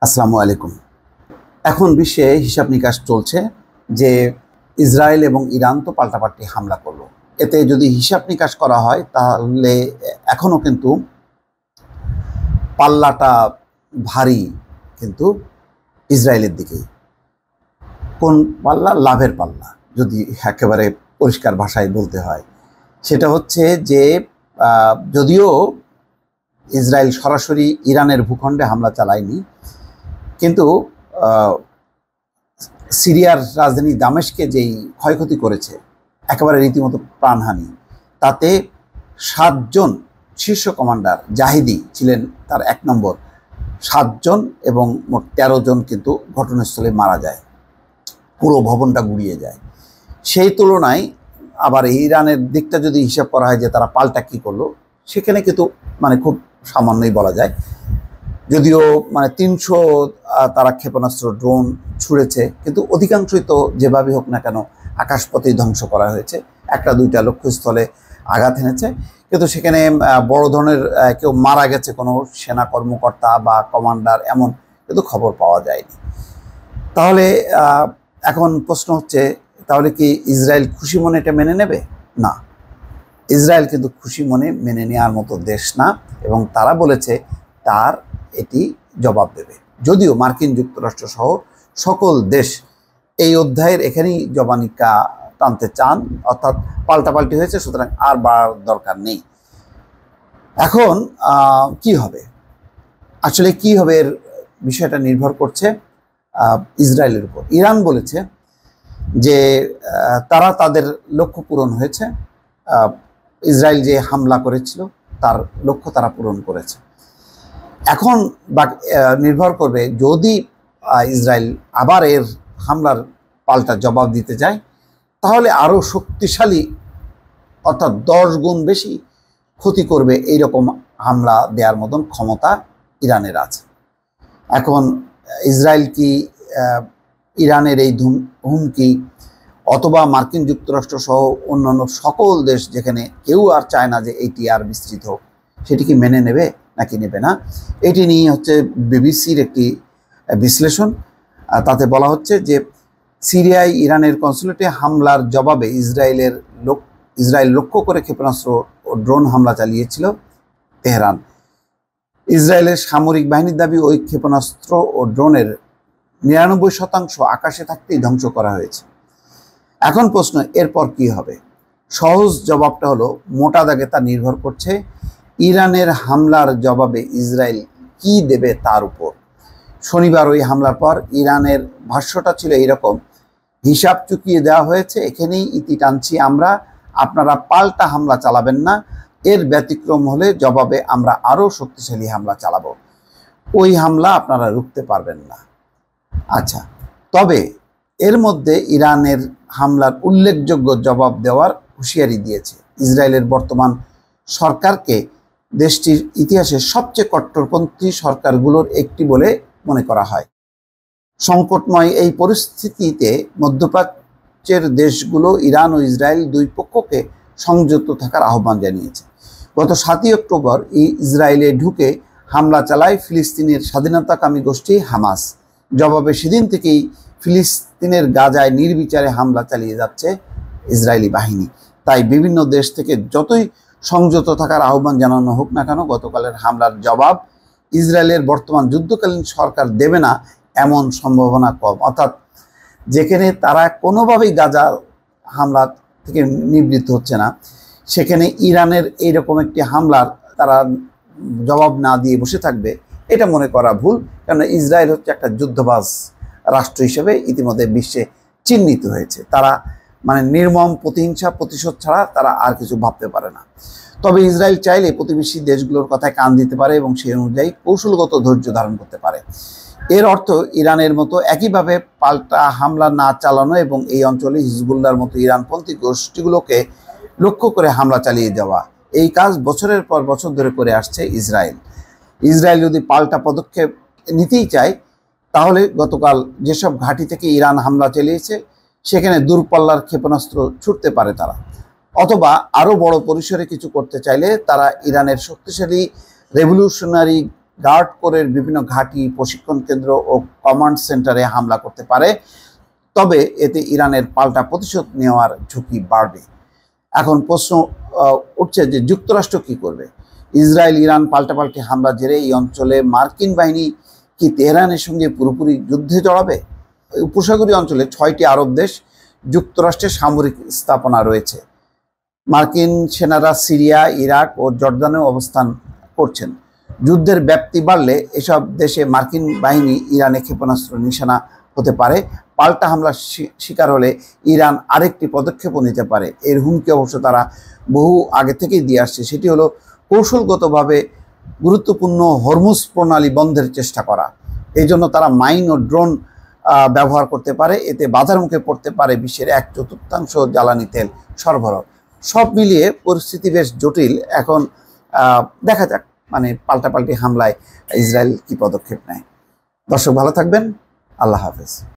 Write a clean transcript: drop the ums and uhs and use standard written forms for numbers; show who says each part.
Speaker 1: আসসালামু আলাইকুম। এখন বিশ্বে হিসাব নিকাশ চলছে যে ইসরায়েল এবং ইরান তো পাল্টাপাল্টি হামলা করলো। এতে যদি হিসাব নিকাশ করা হয় তাহলে এখনও কিন্তু পাল্লাটা ভারী কিন্তু ইসরায়েলের দিকেই। কোন পাল্লা? লাভের পাল্লা। যদি একেবারে পরিষ্কার ভাষায় বলতে হয়, সেটা হচ্ছে যে যদিও ইসরায়েল সরাসরি ইরানের ভূখণ্ডে হামলা চালায়নি, কিন্তু সিরিয়ার রাজধানী দামেস্কে যেই ক্ষয়ক্ষতি করেছে, একেবারে রীতিমতো প্রাণহানি, তাতে 7 জন শীর্ষ কমান্ডার, জাহিদি ছিলেন তার 1 নম্বর, 7 জন এবং মোট 13 জন কিন্তু ঘটনাস্থলে মারা যায়, পুরো ভবনটা গুড়িয়ে যায়। সেই তুলনায় আবার ইরানের দিকটা যদি হিসাব করা হয় যে তারা পাল্টা কী করলো, সেখানে কিন্তু খুব সামান্যই বলা যায়। যদিও 300 তারা ক্ষেপণাস্ত্র ড্রোন ছুঁড়েছে, কিন্তু অধিকাংশই তো যেভাবে হোক না কেন আকাশপথেই ধ্বংস করা হয়েছে। 1-2টা লক্ষ্যস্থলে আঘাত এনেছে, কিন্তু সেখানে বড় ধরনের কেউ মারা গেছে কোনো সেনা কর্মকর্তা বা কমান্ডার এমন কিন্তু খবর পাওয়া যায়নি। তাহলে এখন প্রশ্ন হচ্ছে, তাহলে কি ইসরায়েল খুশি মনে এটা মেনে নেবে? না, ইসরায়েল কিন্তু খুশি মনে মেনে নেওয়ার মতো দেশ না, এবং তারা বলেছে তার এটি জবাব দেবে। যদিও মার্কিন যুক্তরাষ্ট্র সহ সকল দেশ এই অধ্যায়ের এখানেই জবানিকা টানতে চান, অর্থাৎ পাল্টাপাল্টি হয়েছে, সুতরাং আর বাড়ার দরকার নেই। এখন কি হবে, আসলে কি হবে এর বিষয়টা নির্ভর করছে ইসরায়েলের উপর। ইরান বলেছে যে তারা তাদের লক্ষ্য পূরণ হয়েছে, ইসরায়েল যে হামলা করেছিল তার লক্ষ্য তারা পূরণ করেছে। এখন নির্ভর করবে, যদি ইসরায়েল আবার এর হামলার পাল্টা জবাব দিতে যায়, তাহলে আরও শক্তিশালী, অর্থাৎ 10 গুণ বেশি ক্ষতি করবে এইরকম হামলা দেওয়ার মতন ক্ষমতা ইরানের আছে। এখন ইসরায়েল কি ইরানের এই হুমকি, অথবা মার্কিন যুক্তরাষ্ট্র সহ অন্যান্য সকল দেশ যেখানে কেউ আর চায় না যে এটি আর বিস্তৃত হোক, সেটি কি মেনে নেবে নাকি নেবে না? এটি নিয়ে হচ্ছে বিবিসির একটি বিশ্লেষণ। তাতে বলা হচ্ছে যে সিরিয়ায় ইরানের কনসুলেটে হামলার জবাবে ইসরায়েল লক্ষ্য করে ক্ষেপণাস্ত্র ও ড্রোন হামলা চালিয়েছিল তেহরান। ইসরায়েলের সামরিক বাহিনীর দাবি, ওই ক্ষেপণাস্ত্র ও ড্রোনের 99% আকাশে থাকতেই ধ্বংস করা হয়েছে। এখন প্রশ্ন, এরপর কি হবে? সহজ জবাবটা হলো, মোটা দাগে তা নির্ভর করছে ইরানের হামলার জবাবে ইসরায়েল কি দেবে তার উপর। শনিবার ওই হামলার পর ইরানের ভাষ্যটা ছিল এইরকম: হিসাব চুকিয়ে দেওয়া হয়েছে, এখানেই ইতি টানছি আমরা, আপনারা পাল্টা হামলা চালাবেন না, এর ব্যতিক্রম হলে জবাবে আমরা আরও শক্তিশালী হামলা চালাবো, ওই হামলা আপনারা রুখতে পারবেন না। আচ্ছা, তবে এর মধ্যে ইরানের হামলার উল্লেখযোগ্য জবাব দেওয়ার হুঁশিয়ারি দিয়েছে। ইসরায়েলের বর্তমান সরকারকে দেশটির ইতিহাসে সবচেয়ে কট্টরপন্থী সরকারগুলোর একটি বলে মনে করা হয়। সংকটময় এই পরিস্থিতিতে মধ্যপ্রাচ্যের দেশগুলো ইরান ও ইসরায়েল দুই পক্ষকে সংযত থাকার আহ্বান জানিয়েছে। গত 7ই অক্টোবর ইসরায়েলে ঢুকে হামলা চালায় ফিলিস্তিনের স্বাধীনতাকামী গোষ্ঠী হামাস। জবাবে সেদিন থেকেই ফিলিস্তিনের গাজায় নির্বিচারে হামলা চালিয়ে যাচ্ছে ইসরায়েলি বাহিনী। তাই বিভিন্ন দেশ থেকে যতই সংযত থাকার আহ্বান জানানো হোক না কেন, গতকালের হামলার জবাব ইসরায়েলের বর্তমান যুদ্ধকালীন সরকার দেবে না এমন সম্ভাবনা কম। অর্থাৎ যেখানে তারা কোনোভাবেই গাজা হামলা থেকে নিবৃত্ত হচ্ছে না, সেখানে ইরানের এইরকম একটি হামলার তারা জবাব না দিয়ে বসে থাকবে, এটা মনে করা ভুল। কারণ ইসরায়েল হচ্ছে একটা যুদ্ধবাজ রাষ্ট্র হিসেবে ইতিমধ্যে বিশ্বে চিহ্নিত হয়েছে। তারা নির্মম প্রতিহিংসা, প্রতিশোধ ছাড়া তারা আর কিছু ভাবতে পারে না। তবে ইসরায়েল চাইলে প্রতিবেশী দেশগুলোর কথায় কান দিতে পারে এবং সেই অনুযায়ী কৌশলগত ধৈর্য ধারণ করতে পারে। এর অর্থ ইরানের মতো একইভাবে পাল্টা হামলা না চালানো এবং এই অঞ্চলে হিজবুল্লাহর মতো ইরানপন্থী গোষ্ঠীগুলোকে লক্ষ্য করে হামলা চালিয়ে যাওয়া। এই কাজ বছরের পর বছর ধরে করে আসছে ইসরায়েল। ইসরায়েল যদি পাল্টা পদক্ষেপ নিতেই চায়, তাহলে গতকাল যেসব ঘাঁটি থেকে ইরান হামলা চালিয়েছে সেখানে দূরপাল্লার ক্ষেপণাস্ত্র ছুটতে পারে তারা, অথবা আরও বড় পরিসরে কিছু করতে চাইলে তারা ইরানের শক্তিশালী রেভলিউশনারি গার্ড কোরের বিভিন্ন ঘাঁটি, প্রশিক্ষণ কেন্দ্র ও কমান্ড সেন্টারে হামলা করতে পারে, তবে এতে ইরানের পাল্টা প্রতিশোধ নেওয়ার ঝুঁকি বাড়বে। এখন প্রশ্ন উঠছে যে যুক্তরাষ্ট্র কি করবে? ইসরায়েল ইরান পাল্টাপাল্টি হামলার জেরে এই অঞ্চলে মার্কিন বাহিনী কি তেহরানের সঙ্গে পুরোপুরি যুদ্ধে জড়াবে? উপসাগরীয় অঞ্চলে 6টি আরব দেশ যুক্তরাষ্ট্রের সামরিক স্থাপনা রয়েছে। মার্কিন সেনারা সিরিয়া, ইরাক ও জর্দানে অবস্থান করছেন। যুদ্ধের ব্যাপ্তি বাড়লে এসব দেশে মার্কিন বাহিনী ইরানে ক্ষেপণাস্ত্র নিশানা হতে পারে। পাল্টা হামলার শিকার হলে ইরান আরেকটি পদক্ষেপও নিতে পারে। এর হুমকি অবশ্য তারা বহু আগে থেকেই দিয়ে আসছে, সেটি হলো কৌশলগতভাবে গুরুত্বপূর্ণ হরমুজ প্রণালী বন্ধের চেষ্টা করা। এই জন্য তারা মাইন ও ড্রোন ব্যবহার করতে পারে। এতে বাধার মুখে পড়তে পারে বিশ্বের 1/4 জ্বালানি তেল সরবরাহ। সব মিলিয়ে পরিস্থিতি বেশ জটিল। এখন দেখা যাক মানে পাল্টাপাল্টি হামলায় ইসরায়েল কি পদক্ষেপ নেয়। দর্শক ভালো থাকবেন। আল্লাহ হাফেজ।